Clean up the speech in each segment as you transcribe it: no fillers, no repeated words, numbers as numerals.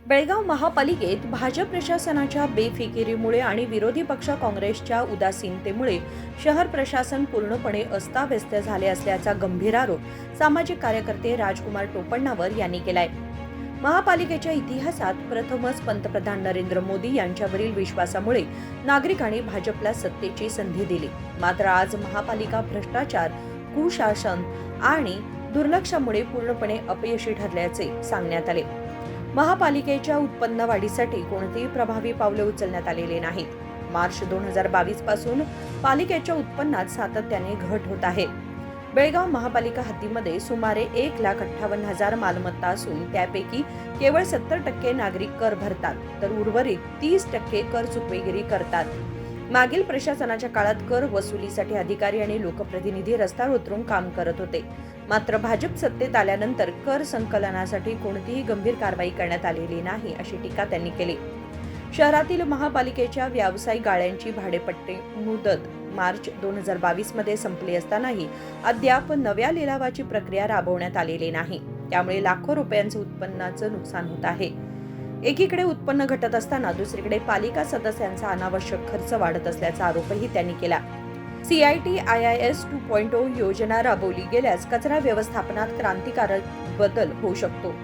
बेळगाव महापालिकेत भाजप प्रशासनाच्या बेफिकिरीमुळे आणि विरोधी पक्ष काँग्रेसच्या उदासीनतेमुळे शहर प्रशासन पूर्णपणे अस्ताव्यस्त झाले असल्याचा गंभीर आरोप सामाजिक कार्यकर्ते राजकुमार टोपण्णावर यांनी केलाय. महापालिकेच्या इतिहासात प्रथमच पंतप्रधान नरेंद्र मोदी यांच्यावरील विश्वासामुळे नागरिकांनी भाजपला सत्तेची संधी दिली. मात्र आज महापालिका भ्रष्टाचार, कुशासन आणि दुर्लक्षामुळे पूर्णपणे अपयशी ठरल्याचे सांगण्यात आले. महापालिकेच्या उत्पन्न वाढीसाठी कोणतीही प्रभावी पावले उचलण्यात आलेली नाहीत. मार्च 2022 पासून पालिकेच्या उत्पन्नात सातत्याने घट होत आहे. बेळगाव महापालिका हद्दीमध्ये सुमारे 1,58,000 मालमत्ता असून त्यापैकी केवळ 70% नागरिक कर भरतात, तर उर्वरित 30% कर चुकवेगिरी करतात. मागील प्रशासनाच्या काळात कर वसुलीसाठी अधिकारी आणि लोकप्रतिनिधी रस्त्यावर उतरून काम करत होते. मात्र भाजप सत्तेत आल्यानंतर कर संकलनासाठी कोणतीही गंभीर कारवाई करण्यात आलेली नाही, अशी टीका त्यांनी केली. शहरातील महापालिकेच्या व्यावसायिक गाळ्यांची भाडेपट्टी मुदत मार्च 2022 मध्ये संपली असतानाही अद्याप नव्या लिलावाची प्रक्रिया राबवण्यात आलेली नाही. त्यामुळे लाखो रुपयांचे उत्पन्नाचं नुकसान होत आहे. एकीकडे उत्पन्न घटत असताना दुसरीकडे पालिका सदस्यांचा अनावश्यक खर्च वाढत असल्याचा आरोपही त्यांनी केला. CITIIS 2.0 योजना राबवली गेल्यास कचरा व्यवस्थापनात क्रांतिकारक बदल होऊ शकतो.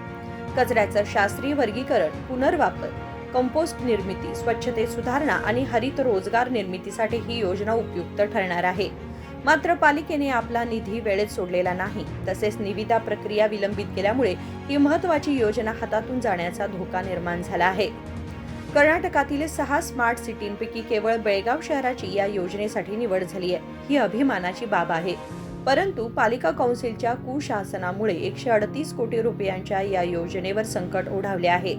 कचऱ्याचं शास्त्रीय वर्गीकरण, पुनर्वापर, कंपोस्ट निर्मिती, स्वच्छतेत सुधारणा आणि हरित रोजगार निर्मितीसाठी ही योजना उपयुक्त ठरणार आहे. मात्र पालिकेने आपला निधी वेळेत सोडलेला नाही. तसेच निविदा प्रक्रिया विलंबित केल्यामुळे ही महत्त्वाची योजना हातातून जाण्याचा धोका निर्माण झाला आहे. कर्नाटकातील 6 स्मार्ट सिटींपैकी केवळ बेळगाव शहराची या योजनेसाठी निवड झाली आहे. ही अभिमानाची बाब आहे. परंतु पालिका कौन्सिलच्या कुशासनामुळे 138 कोटी रुपयांच्या या योजनेवर संकट ओढावले आहे.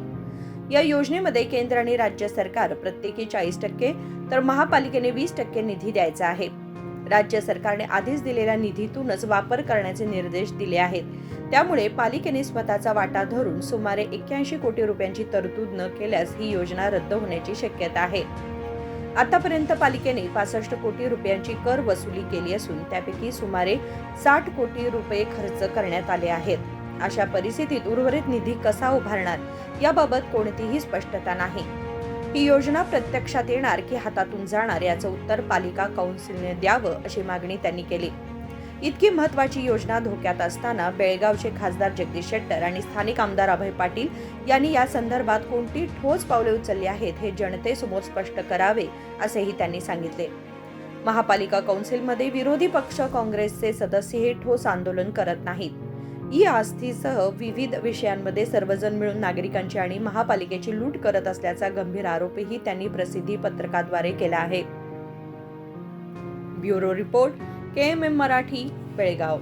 या योजनेमध्ये केंद्र आणि राज्य सरकार प्रत्येकी 40%, तर महापालिकेने 20% निधी द्यायचा आहे. राज्य सरकारने आधीच दिलेल्या निधीतूनच वापर करण्याचे निर्देश दिले आहेत. त्यामुळे पालिकेने स्वतःचा वाटा धरून सुमारे 81 कोटी रुपयांची तरतूद न केल्यास ही योजना रद्द होण्याची शक्यता आहे. आतापर्यंत पालिकेने 65 कोटी रुपयांची कर वसुली केली असून त्यापैकी सुमारे 60 कोटी रुपये खर्च करण्यात आले आहेत. अशा परिस्थितीत उर्वरित निधी कसा उभारणार याबाबत कोणतीही स्पष्टता नाही. ही योजना प्रत्यक्षात येणार की हातातून जाणार याचं उत्तर पालिका कौन्सिलने द्यावं, अशी मागणी त्यांनी केली. इतकी महत्त्वाची योजना धोक्यात असताना बेळगावचे खासदार जगदीश शेट्टर आणि स्थानिक आमदार अभय पाटील यांनी या संदर्भात कोणती ठोस पावले उचलली आहेत हे जनतेसमोर स्पष्ट करावे, असेही त्यांनी सांगितले. महापालिका कौन्सिलमध्ये विरोधी पक्ष काँग्रेसचे सदस्यही ठोस आंदोलन करत नाहीत. ई-आस्थीसह विविध विषयांमध्ये सर्वजण मिळून नागरिकांची आणि महापालिकेची लूट करत असल्याचा गंभीर आरोपही त्यांनी प्रसिद्धी पत्रकाद्वारे केला आहे. Bureau report, KMM Marathi, Belgaum.